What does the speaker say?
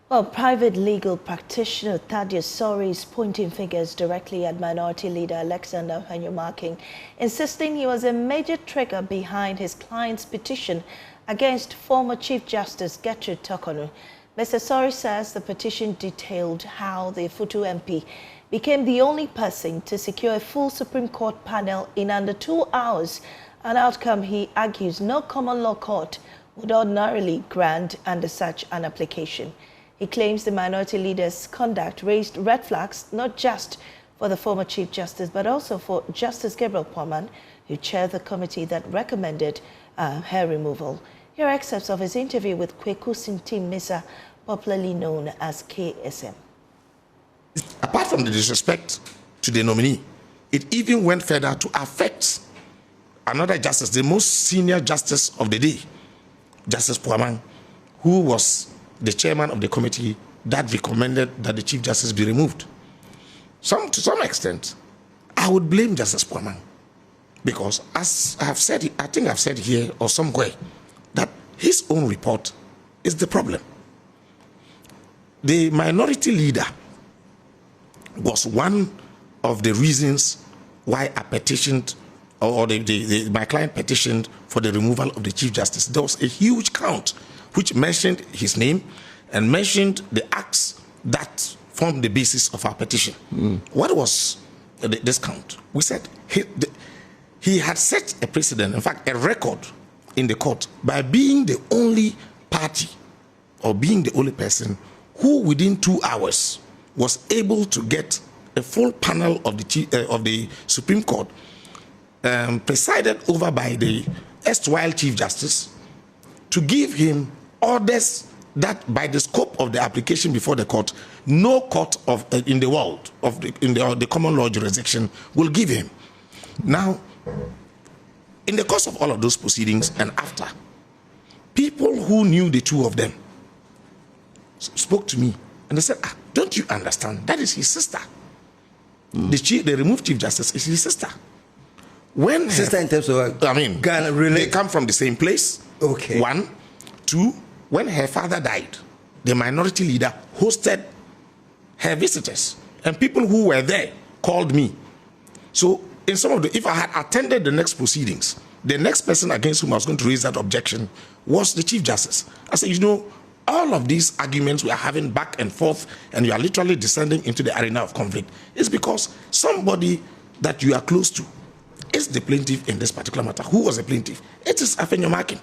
Well, private legal practitioner Thaddeus Sory is pointing fingers directly at Minority Leader Afenyo Markin, insisting he was a major trigger behind his client's petition against former Chief Justice Torkornoo. Mr. Sory says the petition detailed how the Futu MP became the only person to secure a full Supreme Court panel in under 2 hours, an outcome he argues no common law court would ordinarily grant under such an application. He claims the minority leader's conduct raised red flags not just for the former Chief Justice but also for Justice Gabriel Poman, who chaired the committee that recommended her removal. Here are excerpts of his interview with Kweku Sintim Misa, popularly known as KSM. Apart from the disrespect to the nominee, it even went further to affect another justice, the most senior justice of the day, Justice Poman, who was the chairman of the committee that recommended that the Chief Justice be removed. To some extent, I would blame Justice Poman, because as I have said, I think I've said here or somewhere, that his own report is the problem. The minority leader was one of the reasons why I petitioned, or my client petitioned for the removal of the Chief Justice. There was a huge count which mentioned his name and mentioned the acts that formed the basis of our petition. What was this count? We said he had set a precedent, in fact, a record in the court by being the only party or being the only person who within 2 hours was able to get a full panel of the Supreme Court presided over by the erstwhile Chief Justice to give him orders that by the scope of the application before the court, no court in the world in the common law jurisdiction will give him. Now, in the course of all of those proceedings and after, people who knew the two of them spoke to me and they said, don't you understand? That is his sister. The removed Chief Justice is his sister. When sister in terms of, they come from the same place. Okay. 1, 2. When her father died, the minority leader hosted her visitors, and people who were there called me. So in some of if I had attended the next proceedings, the next person against whom I was going to raise that objection was the Chief Justice. I said, all of these arguments we are having back and forth, and you are literally descending into the arena of conflict, is because somebody that you are close to is the plaintiff in this particular matter. Who was the plaintiff? It is Afenyo Markin.